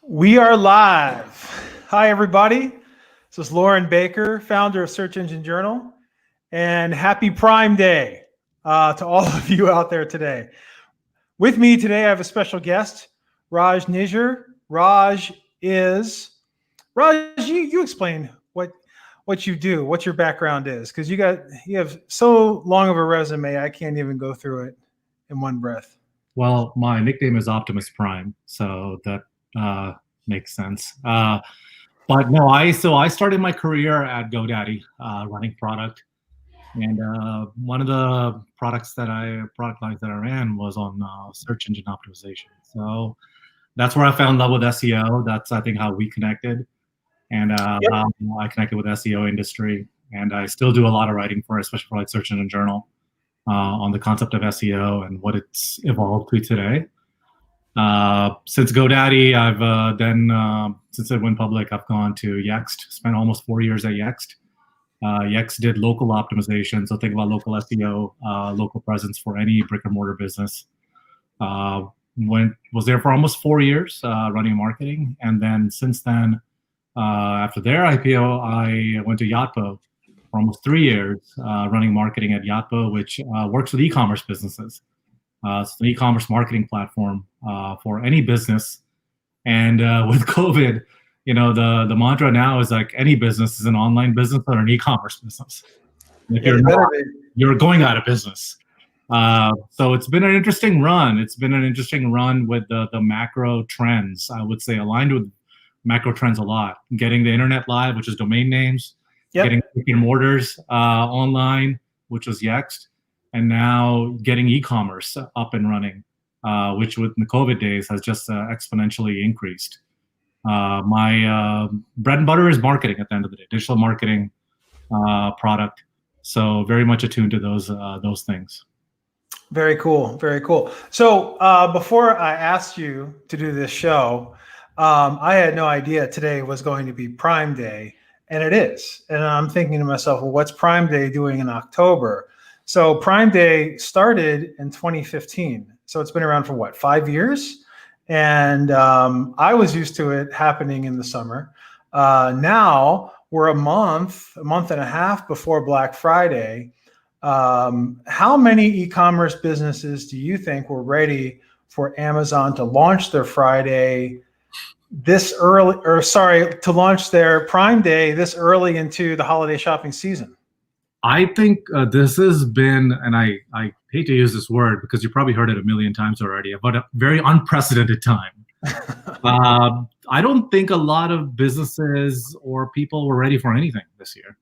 We are live. Hi, everybody. This is Loren Baker, founder of Search Engine Journal, and happy Prime Day to all of you out there today. With me today, I have a special guest, Raj Nijjer. Raj, you explain what you do, what your background is, because you have so long of a resume, I can't even go through it in one breath. Well, my nickname is Optimus Prime, so that makes sense. But no, I started my career at GoDaddy, running product, and one of the product lines that I ran was on search engine optimization. So that's where I fell in love with SEO. That's, I think, how we connected, and how I connected with SEO industry. And I still do a lot of writing especially for like Search Engine Journal, on the concept of SEO and what it's evolved to today. Since GoDaddy, since it went public, I've gone to Yext, spent almost 4 years at Yext. Yext did local optimization, so think about local SEO, local presence for any brick and mortar business. Was there for almost 4 years running marketing, and then since then, after their IPO, I went to Yotpo for almost 3 years, running marketing at Yotpo, which works with e-commerce businesses. It's an e-commerce marketing platform for any business. And with COVID, the mantra now is like any business is an online business or an e-commerce business. If you're going out of business. So it's been an interesting run. It's been an interesting run with the macro trends, I would say, aligned with macro trends a lot. Getting the internet live, which is domain names. Getting brick and mortars online, which was Yext, and now getting e-commerce up and running, which with the COVID days has just exponentially increased. My bread and butter is marketing at the end of the day, digital marketing, product. So very much attuned to those things. Very cool, very cool. So before I asked you to do this show, I had no idea today was going to be Prime Day. And it is. And I'm thinking to myself, well, what's Prime Day doing in October? So Prime Day started in 2015. So it's been around for what, 5 years? And I was used to it happening in the summer. Now we're a month and a half before Black Friday. How many e-commerce businesses do you think were ready for Amazon to launch their Friday this early, to launch their Prime Day this early into the holiday shopping season? I think this has been, and I hate to use this word because you probably heard it a million times already, but a very unprecedented time. I don't think a lot of businesses or people were ready for anything this year.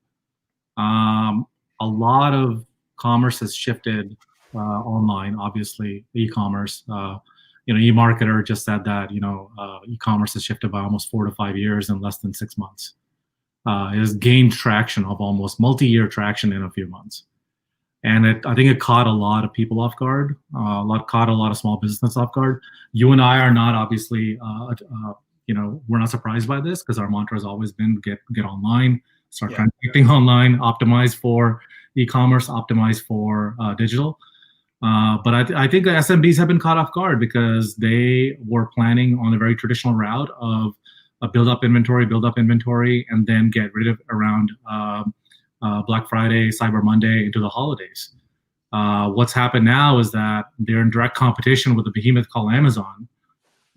A lot of commerce has shifted online, obviously, e-commerce. eMarketer just said that, e-commerce has shifted by almost 4 to 5 years in less than 6 months. It has gained traction of almost multi-year traction in a few months. And I think it caught a lot of people off guard, caught a lot of small business off guard. You and I are not obviously, we're not surprised by this because our mantra has always been get online, start transacting online, optimize for e-commerce, optimize for digital. But I think the SMBs have been caught off guard because they were planning on a very traditional route of build up inventory, and then get rid of around Black Friday, Cyber Monday into the holidays. What's happened now is that they're in direct competition with a behemoth called Amazon.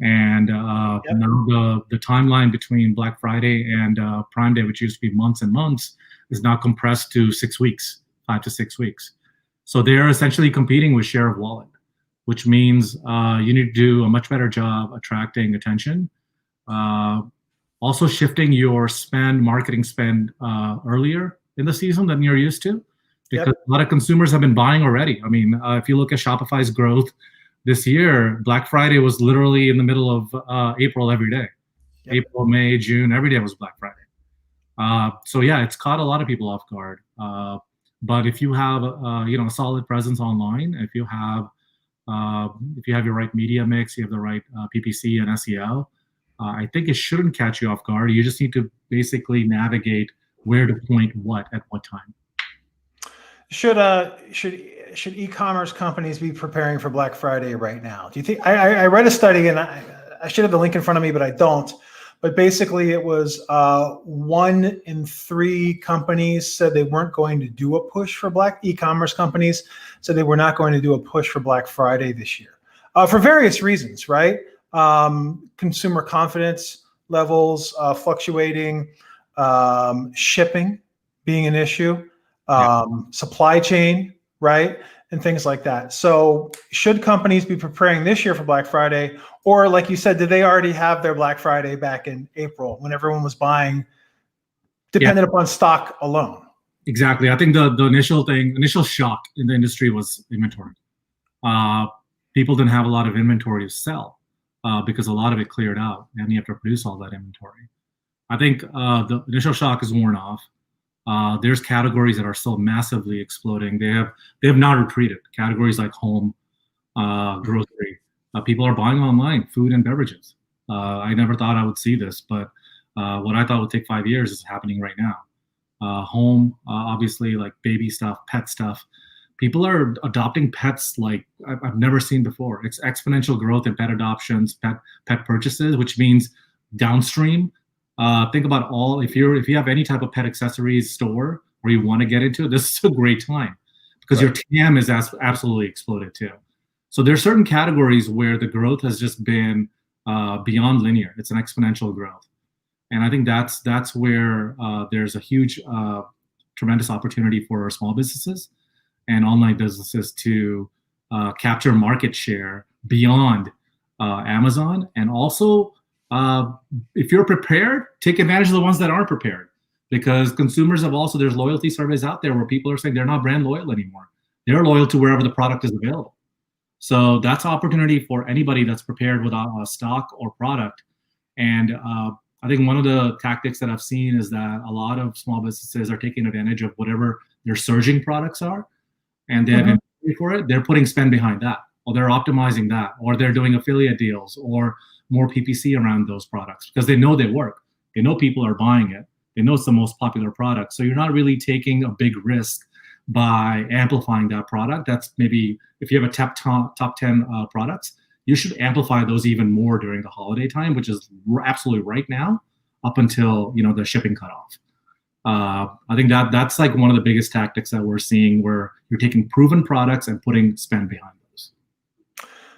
And now the timeline between Black Friday and Prime Day, which used to be months and months, is now compressed to 6 weeks, 5 to 6 weeks. So they're essentially competing with share of wallet, which means you need to do a much better job attracting attention. Also shifting your marketing spend earlier in the season than you're used to, because a lot of consumers have been buying already. I mean, if you look at Shopify's growth this year, Black Friday was literally in the middle of April every day. April, May, June, every day was Black Friday. So yeah, it's caught a lot of people off guard. But if you have a solid presence online, if you have your right media mix, you have the right PPC and SEO, I think it shouldn't catch you off guard. You just need to basically navigate where to point what at what time. Should e-commerce companies be preparing for Black Friday right now? Do you think? I read a study, and I should have the link in front of me, but I don't. But basically, it was 1 in 3 companies said they weren't going to do a push for e-commerce companies said they were not going to do a push for Black Friday this year for various reasons, right? Consumer confidence levels fluctuating, shipping being an issue, supply chain, right? And things like that. So should companies be preparing this year for Black Friday? Or like you said, did they already have their Black Friday back in April when everyone was buying dependent upon stock alone? Exactly. I think the initial shock in the industry was inventory. People didn't have a lot of inventory to sell because a lot of it cleared out and you have to produce all that inventory. I think the initial shock is worn off. There's categories that are still massively exploding. They have not retreated. Categories like home, grocery. People are buying online, food and beverages. I never thought I would see this, but what I thought would take 5 years is happening right now. Home, obviously, like baby stuff, pet stuff. People are adopting pets like I've never seen before. It's exponential growth in pet adoptions, pet purchases, which means downstream. Think about if you have any type of pet accessories store where you want to get into it, this is a great time because your TAM is absolutely exploded too. So there's certain categories where the growth has just been beyond linear. It's an exponential growth. And I think that's where there's a huge, tremendous opportunity for our small businesses and online businesses to capture market share beyond Amazon. And also, if you're prepared, take advantage of the ones that aren't prepared. Because consumers there's loyalty surveys out there where people are saying they're not brand loyal anymore. They're loyal to wherever the product is available. So that's opportunity for anybody that's prepared with a stock or product. And I think one of the tactics that I've seen is that a lot of small businesses are taking advantage of whatever their surging products are, and they have inventory for it. They're putting spend behind that, or they're optimizing that, or they're doing affiliate deals, or more PPC around those products because they know they work. They know people are buying it. They know it's the most popular product. So you're not really taking a big risk by amplifying that product. That's maybe if you have a top 10 products, you should amplify those even more during the holiday time, which is absolutely right now, up until the shipping cutoff. I think that's like one of the biggest tactics that we're seeing, where you're taking proven products and putting spend behind those.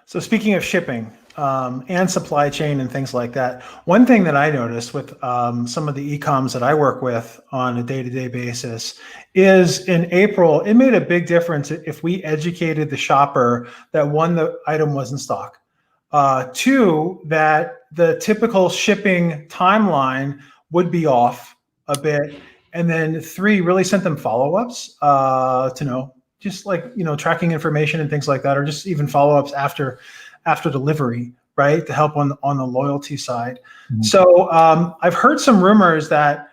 So speaking of shipping and supply chain and things like that, one thing that I noticed with some of the eComs that I work with on a day-to-day basis is in April, it made a big difference if we educated the shopper that 1, the item was in stock, 2, that the typical shipping timeline would be off a bit, and then 3, really sent them follow-ups to know, just like tracking information and things like that, or just even follow-ups after delivery, right, to help on the loyalty side. Mm-hmm. So I've heard some rumors that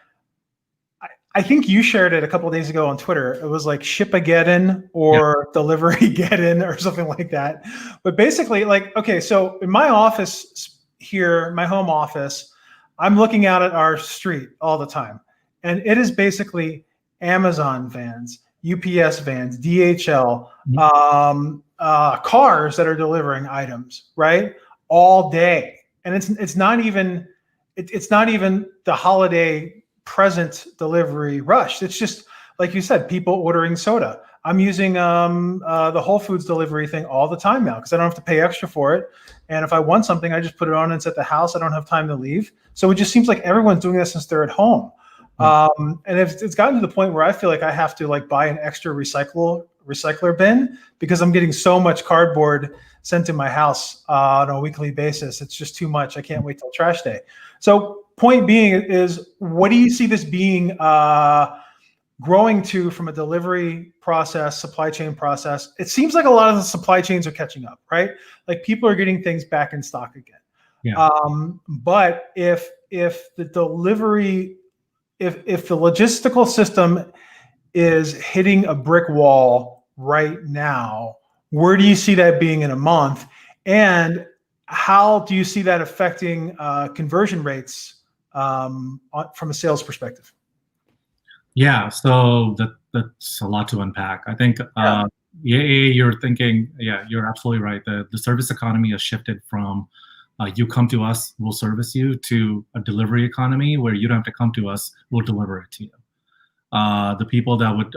I think you shared it a couple of days ago on Twitter. It was like Ship-A-Geddon or Delivery-Geddon or something like that. But basically, okay, so in my office here, my home office, I'm looking out at our street all the time, and it is basically Amazon vans, UPS vans, DHL, cars that are delivering items, right, all day. And it's not even the holiday present delivery rush. It's just like you said, people ordering soda. I'm using the Whole Foods delivery thing all the time now because I don't have to pay extra for it. And if I want something, I just put it on and it's at the house. I don't have time to leave. So it just seems like everyone's doing this since they're at home. And it's gotten to the point where I feel like I have to buy an extra recycler bin because I'm getting so much cardboard sent to my house on a weekly basis. It's just too much. I can't wait till trash day. So point being is, what do you see this being growing to from a delivery process, supply chain process? It seems like a lot of the supply chains are catching up, right? Like people are getting things back in stock again. Yeah. But if the delivery, if the logistical system is hitting a brick wall right now, where do you see that being in a month? And how do you see that affecting conversion rates from a sales perspective? Yeah, so that's a lot to unpack. I think, you're thinking, you're absolutely right. The service economy has shifted from You come to us, we'll service you, to a delivery economy where you don't have to come to us, we'll deliver it to you. The people that would,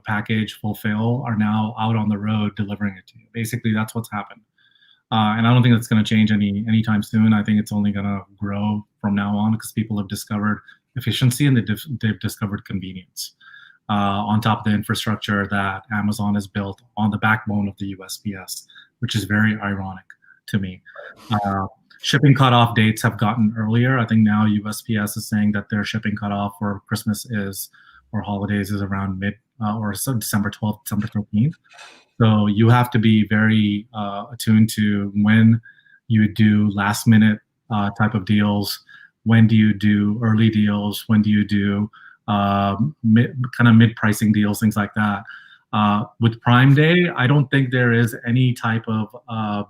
package, fulfill are now out on the road delivering it to you. Basically, that's what's happened. And I don't think that's going to change anytime soon. I think it's only going to grow from now on because people have discovered efficiency and they've discovered convenience on top of the infrastructure that Amazon has built on the backbone of the USPS, which is very ironic to me. Shipping cutoff dates have gotten earlier. I think now USPS is saying that their shipping cutoff for Christmas or holidays is around December 12th, December 13th. So you have to be very attuned to when you do last minute type of deals. When do you do early deals? When do you do mid pricing deals, things like that. With Prime Day, I don't think there is any type of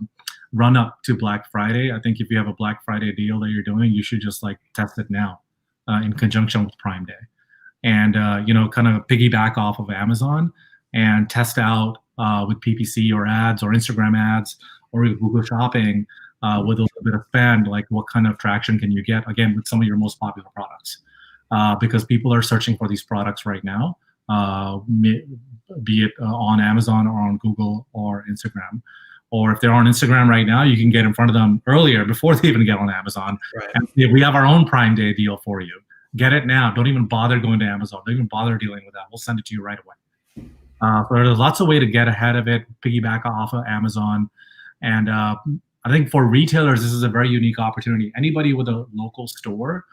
run up to Black Friday. I think if you have a Black Friday deal that you're doing, you should just test it now in conjunction with Prime Day, and kind of piggyback off of Amazon and test out with PPC or ads or Instagram ads or Google Shopping with a little bit of spend, what kind of traction can you get, again, with some of your most popular products, because people are searching for these products right now, be it on Amazon or on Google or Instagram. Or if they're on Instagram right now, you can get in front of them earlier before they even get on Amazon. Right. And we have our own Prime Day deal for you. Get it now. Don't even bother going to Amazon. Don't even bother dealing with that. We'll send it to you right away. So there's lots of ways to get ahead of it, piggyback off of Amazon. And I think for retailers, this is a very unique opportunity. Anybody with a local store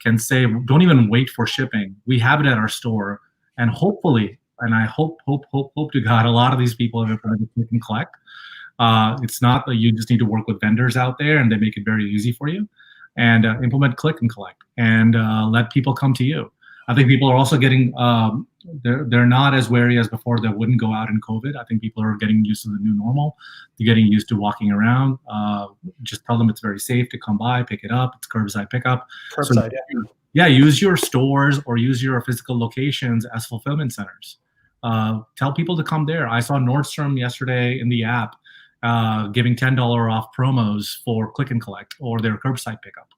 can say, don't even wait for shipping. We have it at our store. And hopefully, and I hope to God, a lot of these people have implemented click and collect. It's not that you just need to work with vendors out there and they make it very easy for you, and implement click and collect and let people come to you. I think people are also getting, they're not as wary as before. They wouldn't go out in COVID. I think people are getting used to the new normal. They're getting used to walking around. Just tell them it's very safe to come by, pick it up. It's curbside pickup. Curbside, yeah, use your stores or use your physical locations as fulfillment centers. Tell people to come there. I saw Nordstrom yesterday in the app giving $10 off promos for click and collect or their curbside pickup.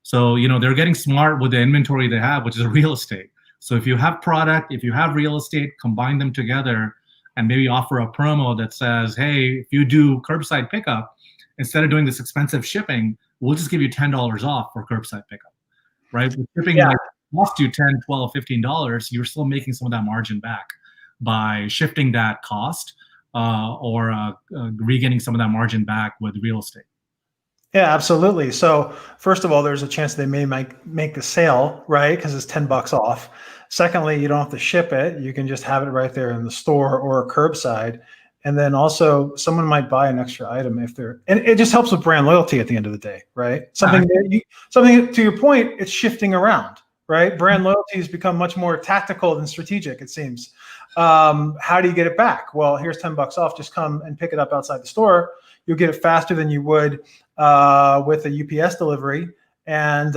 So, they're getting smart with the inventory they have, which is real estate. So if you have product, if you have real estate, combine them together and maybe offer a promo that says, hey, if you do curbside pickup, instead of doing this expensive shipping, we'll just give you $10 off for curbside pickup, right? With shipping cost you $10, $12, $15, you're still making some of that margin back by shifting that cost or regaining some of that margin back with real estate. Yeah, absolutely. So first of all, there's a chance they may make the sale, right? Because it's $10 off. Secondly, you don't have to ship it. You can just have it right there in the store or curbside. And then also someone might buy an extra item and it just helps with brand loyalty at the end of the day, right? Something to your point, it's shifting around, right? Brand loyalty has become much more tactical than strategic, it seems. How do you get it back? Well, here's $10 off. Just come and pick it up outside the store. You'll get it faster than you would with a UPS delivery, and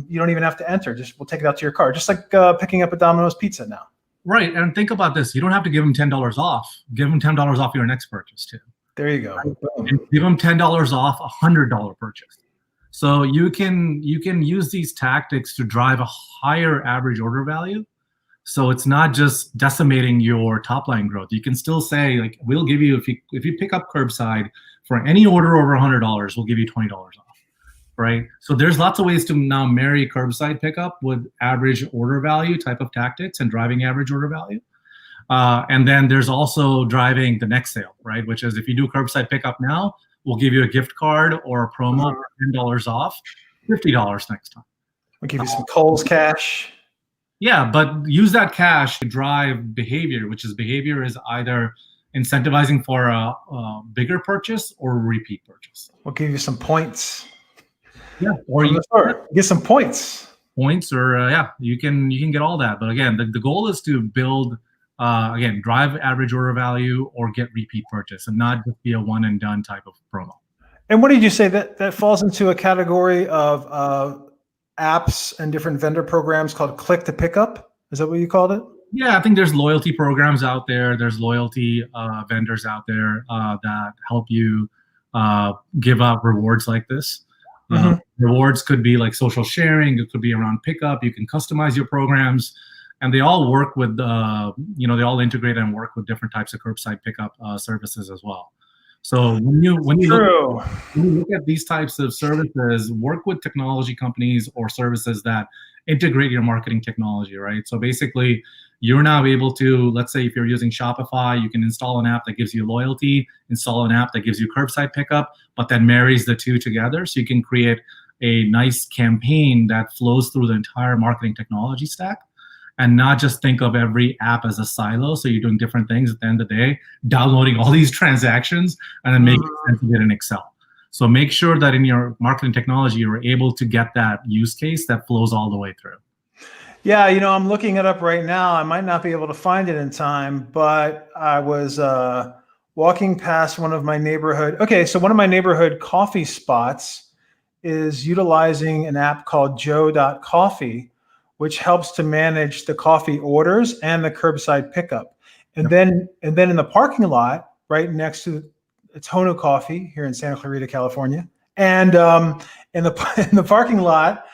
you don't even have to enter. We'll take it out to your car, just like picking up a Domino's pizza now. Right, and think about this: you don't have to give them $10 off. Give them $10 off your next purchase too. There you go. And give them $10 off a $100 purchase. So you can use these tactics to drive a higher average order value. So it's not just decimating your top line growth. You can still say, we'll give you, if you pick up curbside for any order over $100, we'll give you $20 off, right? So there's lots of ways to now marry curbside pickup with average order value type of tactics and driving average order value. And then there's also driving the next sale, right? Which is if you do curbside pickup now, we'll give you a gift card or a promo for $10 off, $50 next time. We'll give you some Kohl's cash. Yeah, but use that cash to drive behavior, which is either incentivizing for a bigger purchase or a repeat purchase. We'll give you some points. Yeah, or you get some points. Points, or you can get all that. But again, the goal is to build, drive average order value or get repeat purchase, and not just be a one and done type of promo. And what did you say that falls into a category of apps and different vendor programs called click to pickup? Is that what you called it? Yeah, I think there's loyalty programs out there. There's loyalty vendors out there that help you give out rewards like this. Rewards could be like social sharing. It could be around pickup. You can customize your programs, and they all work with, they all integrate and work with different types of curbside pickup services as well. So when you look at these types of services, work with technology companies or services that integrate your marketing technology, right? So basically, you're now able to, let's say if you're using Shopify, you can install an app that gives you loyalty, install an app that gives you curbside pickup, but then marries the two together. So you can create a nice campaign that flows through the entire marketing technology stack, and not just think of every app as a silo. So you're doing different things at the end of the day, downloading all these transactions and then making sense of it in Excel. So make sure that in your marketing technology, you're able to get that use case that flows all the way through. Yeah, I'm looking it up right now. I might not be able to find it in time, but I was walking past one of my neighborhood. Okay, so one of my neighborhood coffee spots is utilizing an app called Joe.coffee, which helps to manage the coffee orders and the curbside pickup. And then in the parking lot, right next to it's Hono Coffee here in Santa Clarita, California. And in the parking lot,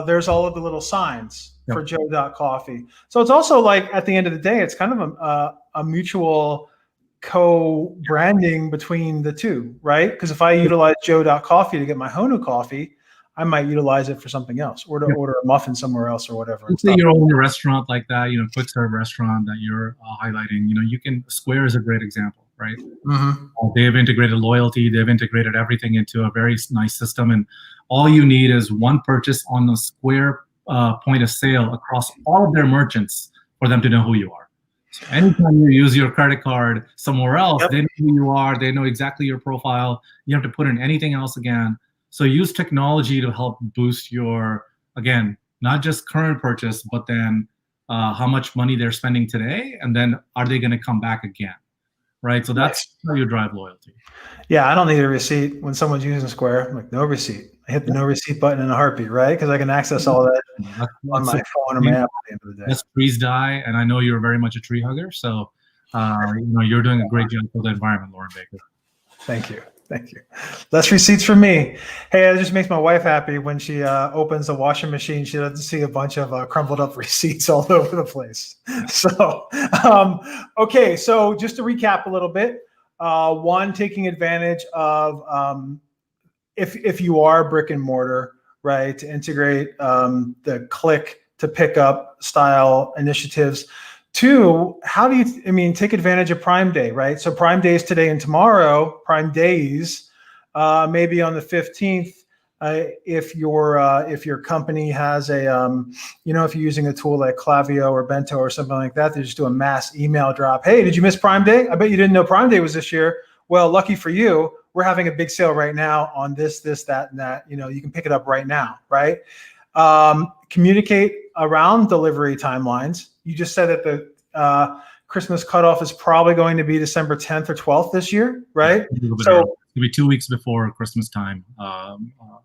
there's all of the little signs for Joe.coffee. So it's also like at the end of the day, it's kind of a mutual co-branding between the two, right? Because if I utilize Joe.coffee to get my Hono coffee, I might utilize it for something else, or to order a muffin somewhere else or whatever. Let's say you're owning a restaurant like that, quick serve restaurant that you're highlighting. Square is a great example, right? They've integrated loyalty, they've integrated everything into a very nice system, and all you need is one purchase on the Square point of sale across all of their merchants for them to know who you are. So anytime you use your credit card somewhere else, they know who you are, they know exactly your profile. You don't have to put in anything else again. So use technology to help boost your, again, not just current purchase, but then how much money they're spending today, and then are they going to come back again, right? So that's how you drive loyalty. Yeah, I don't need a receipt when someone's using Square. I'm like, no receipt. I hit the no receipt button in a heartbeat, right? Because I can access all that on my phone or my app at the end of the day. Let's freeze die, and I know you're very much a tree hugger, so you're doing a great job for the environment, Loren Baker. Thank you. Thank you. Less receipts for me. Hey, it just makes my wife happy when she opens the washing machine. She doesn't see a bunch of crumpled up receipts all over the place. So, okay. So just to recap a little bit, one, taking advantage of if you are brick and mortar, right, to integrate the click to pick up style initiatives. Two, how do you, take advantage of Prime Day, right? So Prime Day is today and tomorrow, Prime Days, maybe on the 15th, if your company has a, if you're using a tool like Klaviyo or Bento or something like that, they just do a mass email drop. Hey, did you miss Prime Day? I bet you didn't know Prime Day was this year. Well, lucky for you, we're having a big sale right now on this, that, and that. You can pick it up right now, right? Communicate around delivery timelines. You just said that the Christmas cutoff is probably going to be December 10th or 12th this year, right? So it'll be 2 weeks before Christmas time,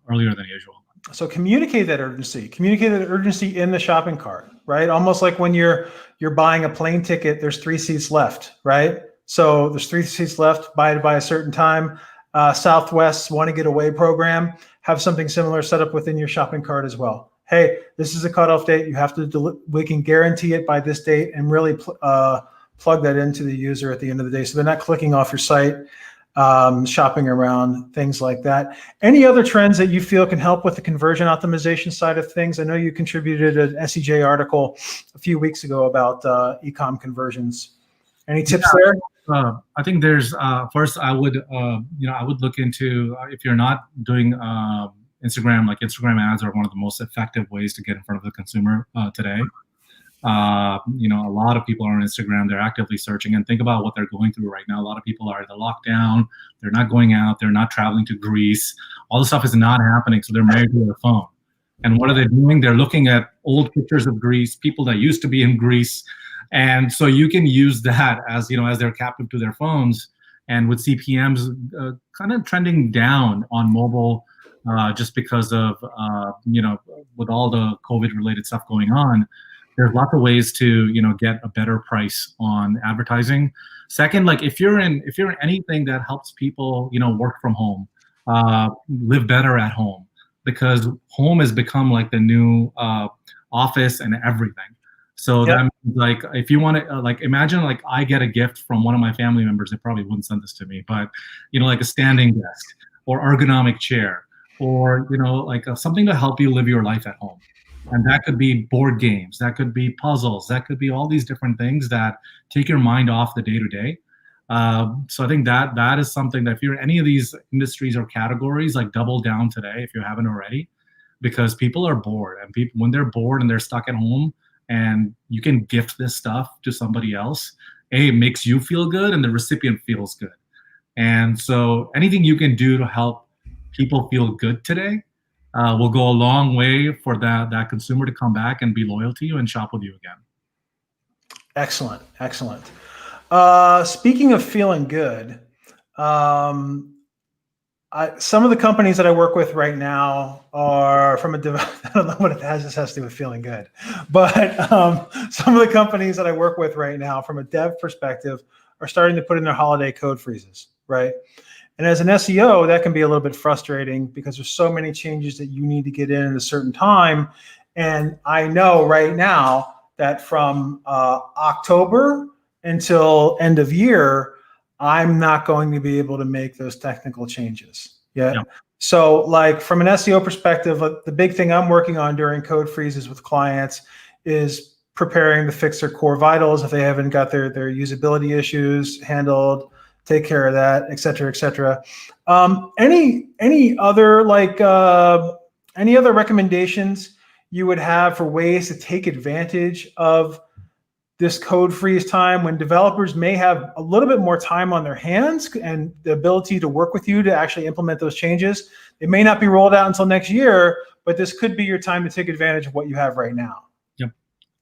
earlier than usual. So communicate that urgency. Communicate that urgency in the shopping cart, right? Almost like when you're buying a plane ticket, there's 3 seats left, right? So there's 3 seats left by a certain time. Southwest's Want to Get Away program, have something similar set up within your shopping cart as well. Hey, this is a cutoff date. You have to, we can guarantee it by this date, and really plug that into the user at the end of the day. So they're not clicking off your site, shopping around, things like that. Any other trends that you feel can help with the conversion optimization side of things? I know you contributed an SEJ article a few weeks ago about eCom conversions. Any tips there? I think there's, first I would look into, if you're not doing Instagram, like Instagram ads are one of the most effective ways to get in front of the consumer today. A lot of people are on Instagram, they're actively searching, and think about what they're going through right now. A lot of people are in the lockdown, they're not going out, they're not traveling to Greece. All this stuff is not happening, so they're married to their phone. And what are they doing? They're looking at old pictures of Greece, people that used to be in Greece. And so you can use that as they're captive to their phones. And with CPMs kind of trending down on mobile, just because of, with all the COVID-related stuff going on, there's lots of ways to, get a better price on advertising. Second, like if you're in anything that helps people, work from home, live better at home, because home has become like the new office and everything. So Yep. that means, like, if you want to, like, imagine like I get a gift from one of my family members. They probably wouldn't send this to me, but like a standing desk or ergonomic chair, or like something to help you live your life at home. And that could be board games, that could be puzzles, that could be all these different things that take your mind off the day to day. So I think that is something that if you're in any of these industries or categories, like double down today if you haven't already, because people are bored, and people, when they're bored and they're stuck at home, and you can gift this stuff to somebody else, it makes you feel good and the recipient feels good. And so anything you can do to help people feel good today will go a long way for that consumer to come back and be loyal to you and shop with you again. Excellent. Speaking of feeling good, some of the companies that I work with right now are from I don't know what this has to do with feeling good, but some of the companies that I work with right now from a dev perspective are starting to put in their holiday code freezes, right? And as an SEO, that can be a little bit frustrating because there's so many changes that you need to get in at a certain time. And I know right now that from October until end of year, I'm not going to be able to make those technical changes yet. Yep. So like from an SEO perspective, the big thing I'm working on during code freezes with clients is preparing to fix their core vitals if they haven't got their usability issues handled, take care of that, et cetera, et cetera. Any other any other recommendations you would have for ways to take advantage of this code freeze time when developers may have a little bit more time on their hands and the ability to work with you to actually implement those changes? It may not be rolled out until next year, but this could be your time to take advantage of what you have right now. Yep.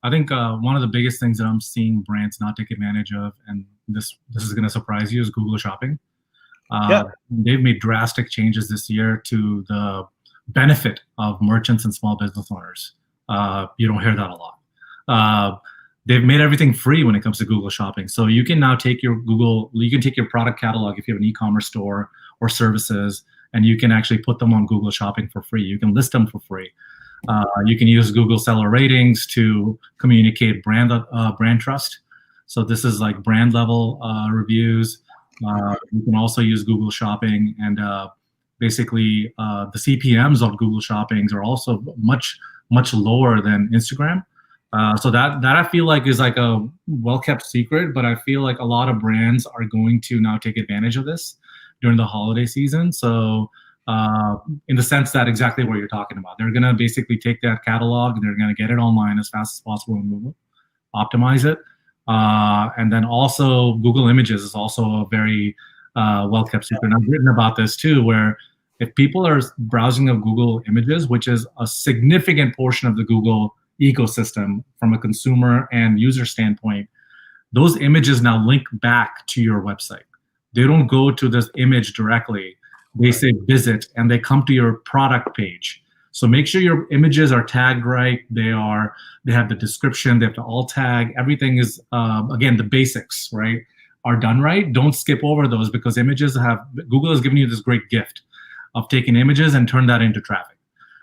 I think one of the biggest things that I'm seeing brands not take advantage of, and this is going to surprise you, is Google Shopping. They've made drastic changes this year to the benefit of merchants and small business owners. You don't hear that a lot. They've made everything free when it comes to Google Shopping. So you can now take your product catalog if you have an e-commerce store or services, and you can actually put them on Google Shopping for free. You can list them for free. You can use Google Seller Ratings to communicate brand trust. So this is like brand level reviews. You can also use Google Shopping, and basically the CPMs of Google Shoppings are also much lower than Instagram. So that I feel like is like a well-kept secret, but I feel like a lot of brands are going to now take advantage of this during the holiday season. So in the sense that exactly what you're talking about, they're going to basically take that catalog and they're going to get it online as fast as possible in Google, optimize it. And then also Google Images is also a very well-kept secret. And I've written about this too, where if people are browsing of Google Images, which is a significant portion of the Google ecosystem from a consumer and user standpoint, those images now link back to your website. They don't go to this image directly. They say visit and they come to your product page. So make sure your images are tagged right. They have the description, they have the alt tag. Everything is, again, the basics, right, are done right. Don't skip over those, because Google has given you this great gift of taking images and turn that into traffic.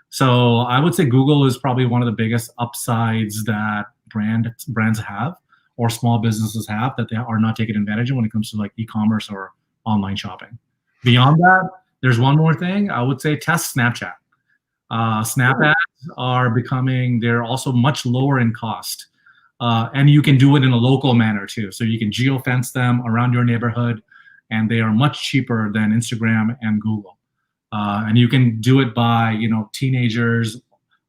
So I would say Google is probably one of the biggest upsides that brands have or small businesses have that they are not taking advantage of when it comes to like e-commerce or online shopping. Beyond that, there's one more thing. I would say test Snapchat. Snap ads they're also much lower in cost. And you can do it in a local manner too. So you can geofence them around your neighborhood, and they are much cheaper than Instagram and Google. And you can do it by, teenagers,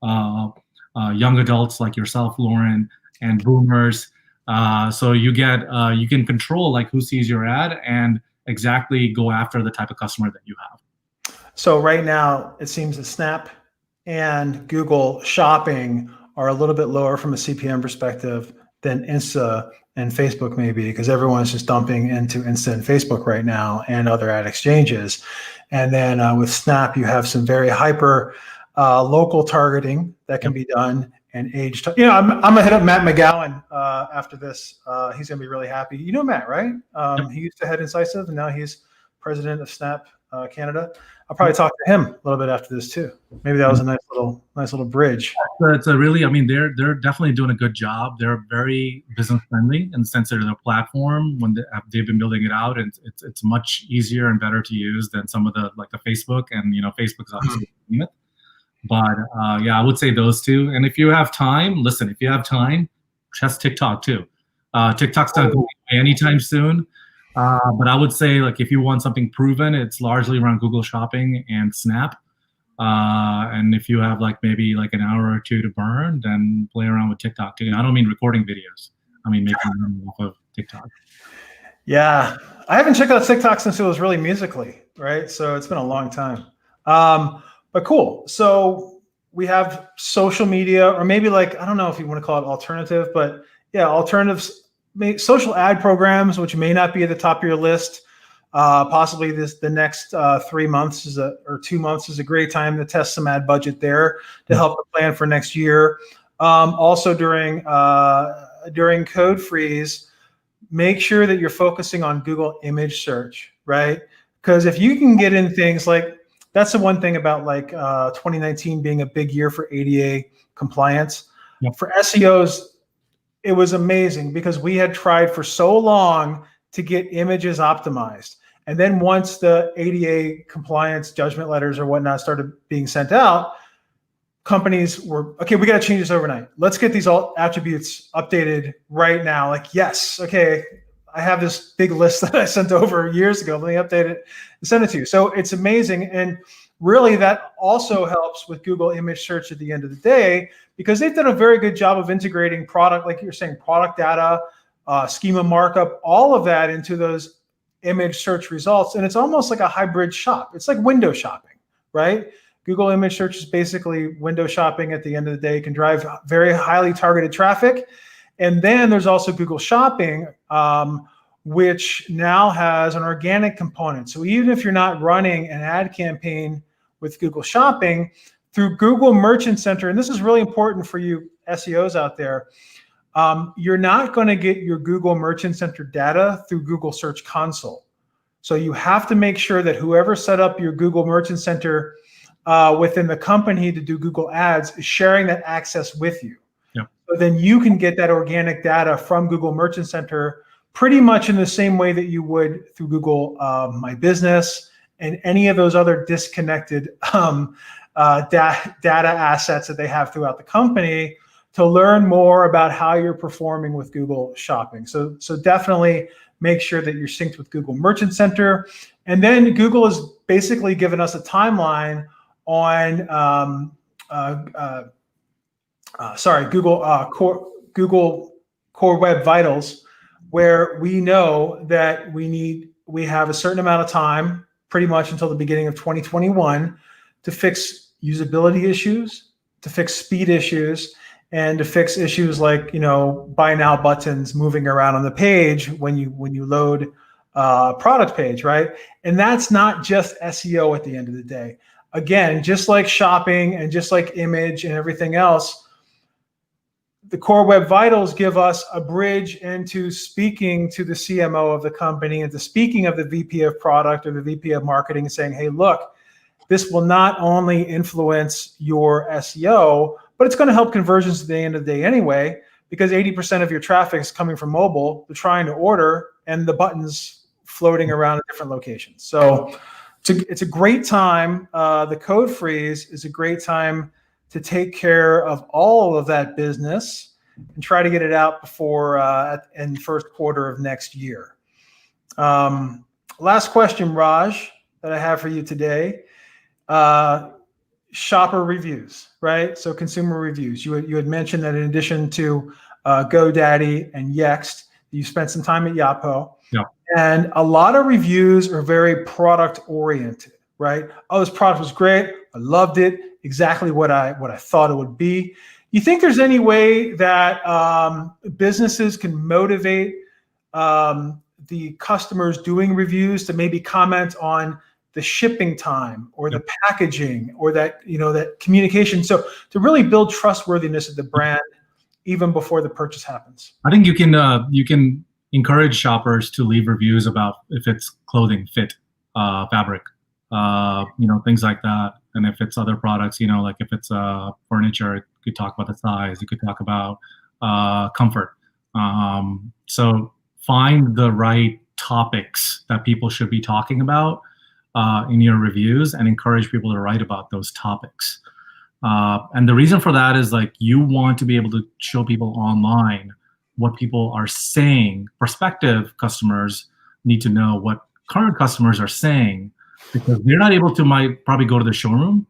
young adults like yourself, Loren, and boomers. So you can control like who sees your ad and exactly go after the type of customer that you have. So right now, it seems that Snap and Google Shopping are a little bit lower from a CPM perspective than Insta and Facebook maybe, because everyone's just dumping into Insta and Facebook right now and other ad exchanges. And then with Snap, you have some very hyper local targeting that can be done. and age. I'm gonna hit up Matt McGowan after this. He's gonna be really happy. You know Matt, right? He used to head Incisive, and now he's president of Snap Canada. I'll probably talk to him a little bit after this too. Maybe that was a nice little bridge. It's a really, I mean, they're definitely doing a good job. They're very business friendly in the sense that their platform, when they've been building it out, and it's much easier and better to use than some of the Facebook, and Facebook's obviously doing it. But yeah, I would say those two. And if you have time, test TikTok too. TikTok's not going away anytime soon. But I would say, if you want something proven, it's largely around Google Shopping and Snap. And if you have maybe an hour or two to burn, then play around with TikTok too. I don't mean recording videos. I mean making them off of TikTok. Yeah, I haven't checked out TikTok since it was really Musical.ly, right? So it's been a long time. But cool. So we have social media, or maybe I don't know if you want to call it alternative, but yeah, alternatives. Social ad programs, which may not be at the top of your list. Possibly the next 3 months or 2 months is a great time to test some ad budget there to help the plan for next year. Also during code freeze, make sure that you're focusing on Google image search, right? Because if you can get in things that's the one thing about 2019 being a big year for ADA compliance. Yep. For SEOs, it was amazing because we had tried for so long to get images optimized. And then once the ADA compliance judgment letters or whatnot started being sent out, companies were, okay, we got to change this overnight. Let's get these attributes updated right now. Yes, okay, I have this big list that I sent over years ago. Let me update it and send it to you. So it's amazing. And really that also helps with Google image search at the end of the day, because they've done a very good job of integrating product, like you're saying, product data, schema markup, all of that into those image search results. And it's almost like a hybrid shop. It's like window shopping, right? Google image search is basically window shopping at the end of the day. It can drive very highly targeted traffic. And then there's also Google Shopping, which now has an organic component. So even if you're not running an ad campaign with Google Shopping, through Google Merchant Center, and this is really important for you SEOs out there, you're not going to get your Google Merchant Center data through Google Search Console. So you have to make sure that whoever set up your Google Merchant Center within the company to do Google Ads is sharing that access with you. Yep. So then you can get that organic data from Google Merchant Center pretty much in the same way that you would through Google My Business and any of those other disconnected data assets that they have throughout the company to learn more about how you're performing with Google Shopping. So definitely make sure that you're synced with Google Merchant Center. And then Google has basically given us a timeline on Google Core Web Vitals, where we know that we have a certain amount of time, pretty much until the beginning of 2021, to fix usability issues, to fix speed issues, and to fix issues like buy now buttons moving around on the page when you load a product page, right? And that's not just SEO at the end of the day. Again, just like shopping and just like image and everything else, the Core Web Vitals give us a bridge into speaking to the CMO of the company and to speaking of the VP of product or the VP of marketing and saying, hey, look, this will not only influence your SEO, but it's going to help conversions at the end of the day anyway, because 80% of your traffic is coming from mobile, they're trying to order, and the buttons floating around at different locations. So it's a great time. The code freeze is a great time to take care of all of that business and try to get it out before in the first quarter of next year. Last question, Raj, that I have for you today. Shopper reviews, right? So consumer reviews. You had mentioned that in addition to GoDaddy and Yext, you spent some time at Yotpo. Yeah. And a lot of reviews are very product oriented, right? Oh, this product was great. I loved it. Exactly what I thought it would be. You think there's any way that businesses can motivate the customers doing reviews to maybe comment on the shipping time or the packaging or that, that communication. So to really build trustworthiness of the brand even before the purchase happens. I think you can encourage shoppers to leave reviews about if it's clothing, fit, fabric, things like that. And if it's other products, like if it's furniture, you could talk about the size, you could talk about comfort. So find the right topics that people should be talking about in your reviews and encourage people to write about those topics. And the reason for that is like you want to be able to show people online what people are saying. Prospective customers need to know what current customers are saying because they're not able to probably go to the showroom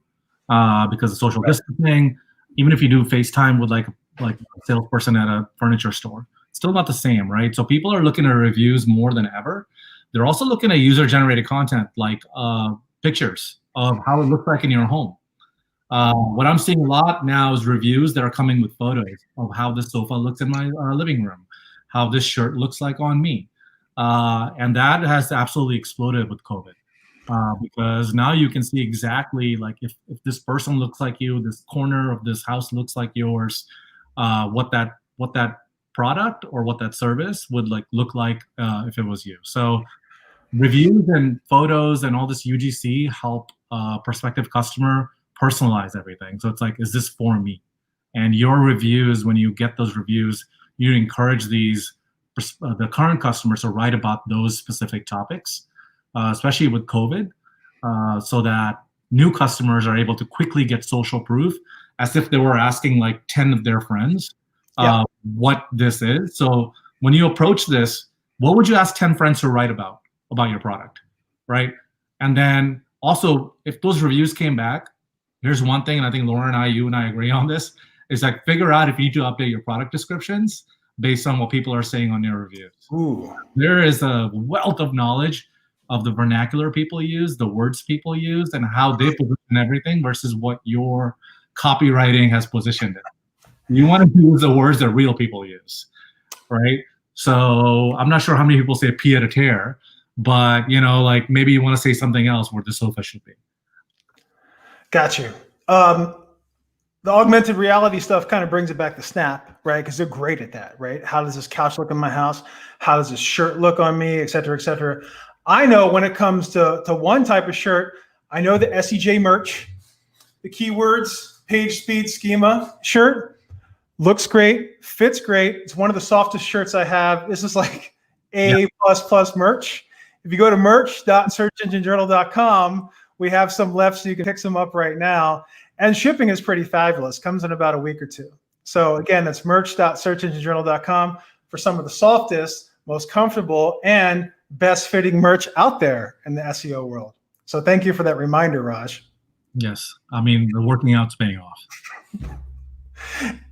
because of social distancing. Even if you do FaceTime with like a salesperson at a furniture store, it's still not the same, right? So people are looking at reviews more than ever. They're also looking at user-generated content like pictures of how it looks like in your home. What I'm seeing a lot now is reviews that are coming with photos of how this sofa looks in my living room, how this shirt looks like on me. And that has absolutely exploded with COVID because now you can see exactly like if this person looks like you, this corner of this house looks like yours, what that product or what that service would look like if it was you. So reviews and photos and all this UGC help prospective customer personalize everything. So it's like, is this for me? And your reviews, when you get those reviews, you encourage the current customers to write about those specific topics, especially with COVID, so that new customers are able to quickly get social proof as if they were asking like 10 of their friends what this is. So when you approach this, what would you ask 10 friends to write about your product, right? And then also, if those reviews came back, here's one thing, and I think Loren you and I agree on this, is like figure out if you need to update your product descriptions based on what people are saying on your reviews. Ooh. There is a wealth of knowledge of the vernacular people use, the words people use, and how they position everything versus what your copywriting has positioned it. You want to use the words that real people use, right? So I'm not sure how many people say pied-à-terre, but like maybe you want to say something else where the sofa should be. Got you. The augmented reality stuff kind of brings it back to Snap, right? Because they're great at that, right? How does this couch look in my house? How does this shirt look on me, et cetera, et cetera. I know when it comes to one type of shirt, I know the SEJ merch, the keywords, page speed schema shirt. Looks great, fits great. It's one of the softest shirts I have. This is like A++ merch. If you go to merch.searchenginejournal.com, we have some left so you can pick some up right now. And shipping is pretty fabulous. Comes in about a week or two. So again, that's merch.searchenginejournal.com for some of the softest, most comfortable, and best fitting merch out there in the SEO world. So thank you for that reminder, Raj. Yes. I mean, the working out's paying off.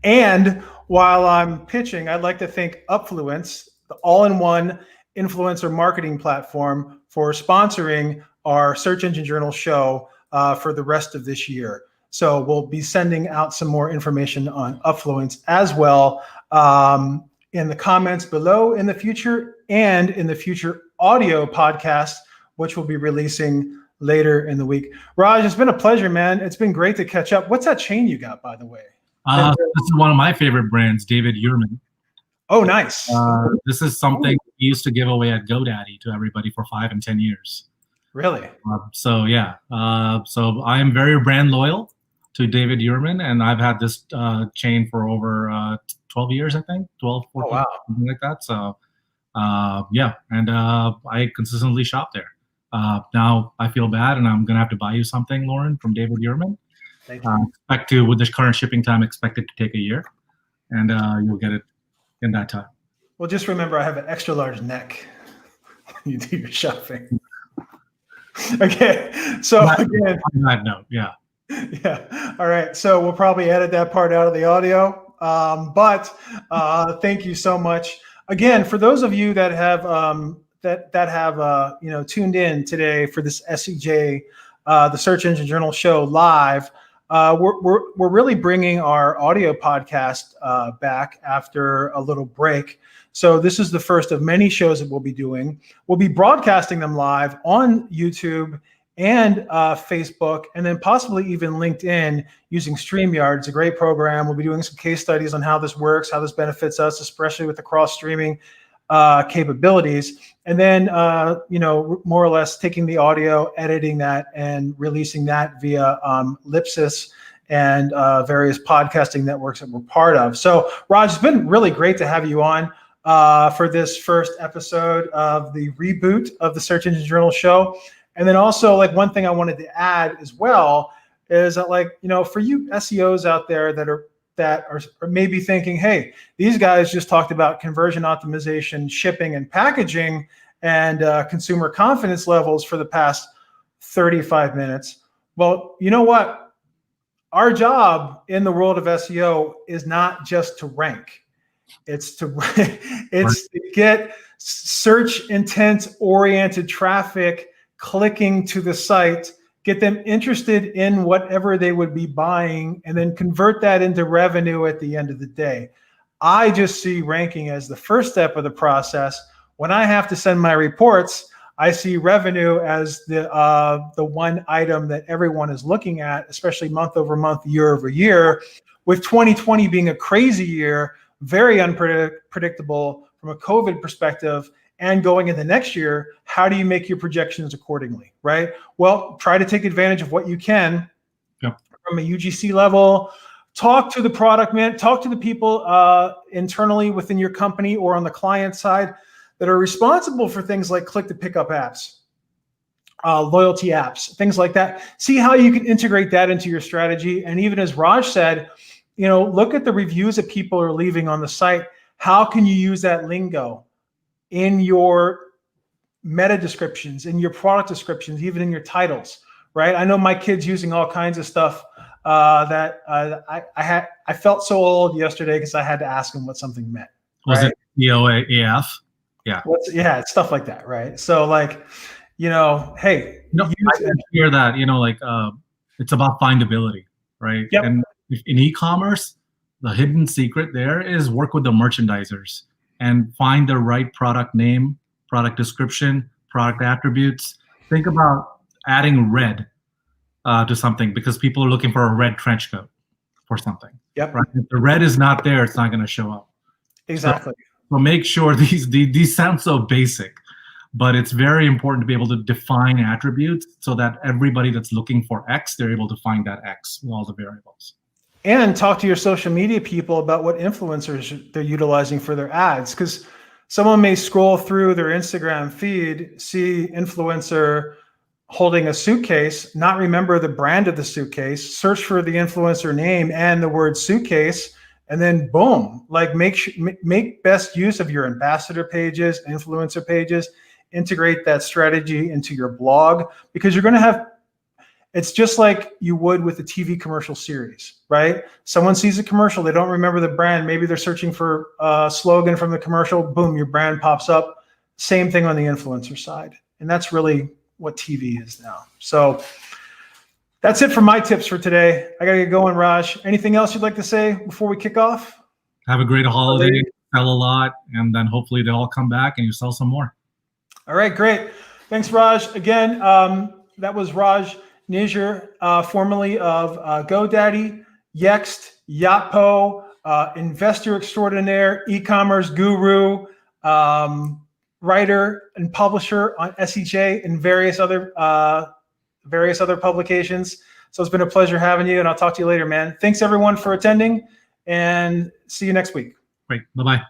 And while I'm pitching, I'd like to thank Upfluence, the all-in-one influencer marketing platform, for sponsoring our Search Engine Journal show for the rest of this year. So we'll be sending out some more information on Upfluence as well in the comments below in the future and in the future audio podcast, which we'll be releasing later in the week. Raj, it's been a pleasure, man. It's been great to catch up. What's that chain you got, by the way? This is one of my favorite brands, David Yurman. Oh, nice. This is something we used to give away at GoDaddy to everybody for 5 and 10 years. Really? So yeah. So I am very brand loyal to David Yurman, and I've had this chain for over 12 years, I think. 12, 14, something like that. So yeah, and I consistently shop there. Now I feel bad, and I'm going to have to buy you something, Loren, from David Yurman. Thank you. With this current shipping time, expect it to take a year, and you'll get it in that time. Well, just remember, I have an extra large neck when you do your shopping. Okay, so again, on that note, yeah. Yeah. All right. So we'll probably edit that part out of the audio. But thank you so much. Again, for those of you that have tuned in today for this SEJ, the Search Engine Journal show live, we're really bringing our audio podcast back after a little break. So this is the first of many shows that we'll be doing. We'll be broadcasting them live on YouTube and Facebook, and then possibly even LinkedIn using StreamYard. It's a great program. We'll be doing some case studies on how this works, how this benefits us, especially with the cross-streaming capabilities. And then, more or less taking the audio, editing that, and releasing that via Lipsys and various podcasting networks that we're part of. So, Raj, it's been really great to have you on for this first episode of the reboot of the Search Engine Journal show. And then also, like, one thing I wanted to add as well is that, like, for you SEOs out there that are maybe thinking, hey, these guys just talked about conversion optimization, shipping, and packaging, and consumer confidence levels for the past 35 minutes. Well, you know what? Our job in the world of SEO is not just to rank. It's to get search intent oriented traffic clicking to the site, get them interested in whatever they would be buying, and then convert that into revenue at the end of the day. I just see ranking as the first step of the process. When I have to send my reports, I see revenue as the one item that everyone is looking at, especially month over month, year over year. With 2020 being a crazy year, very unpredictable from a COVID perspective, and going into next year, how do you make your projections accordingly, right? Well, try to take advantage of what you can from a UGC level. Talk to the product man, talk to the people internally within your company or on the client side that are responsible for things like click to pickup apps, loyalty apps, things like that. See how you can integrate that into your strategy. And even as Raj said, look at the reviews that people are leaving on the site. How can you use that lingo in your meta descriptions, in your product descriptions, even in your titles, right? I know my kid's using all kinds of stuff that I felt so old yesterday because I had to ask him what something meant. Was right? it EOAF? Yeah. It's stuff like that, right? So, like, hey. I hear that, it's about findability, right? Yep. And in e-commerce, the hidden secret there is work with the merchandisers and find the right product name, product description, product attributes. Think about adding red to something because people are looking for a red trench coat for something. Yep. Right? If the red is not there, it's not going to show up. Exactly. So make sure these sound so basic, but it's very important to be able to define attributes so that everybody that's looking for X, they're able to find that X with all the variables. And talk to your social media people about what influencers they're utilizing for their ads, because someone may scroll through their Instagram feed, see influencer holding a suitcase, not remember the brand of the suitcase, search for the influencer name and the word suitcase, and then boom, like make best use of your ambassador pages, influencer pages, integrate that strategy into your blog, because you're going to have, it's just like you would with a TV commercial series, right? Someone sees a commercial, they don't remember the brand. Maybe they're searching for a slogan from the commercial. Boom, your brand pops up. Same thing on the influencer side. And that's really what TV is now. So that's it for my tips for today. I got to get going, Raj. Anything else you'd like to say before we kick off? Have a great holiday, sell a lot, and then hopefully they'll all come back and you sell some more. All right, great. Thanks, Raj. Again, that was Raj Nijjer, formerly of GoDaddy, Yext, Yotpo, investor extraordinaire, e-commerce guru, writer and publisher on SEJ and various other publications. So it's been a pleasure having you, and I'll talk to you later, man. Thanks everyone for attending, and see you next week. Great. Bye-bye.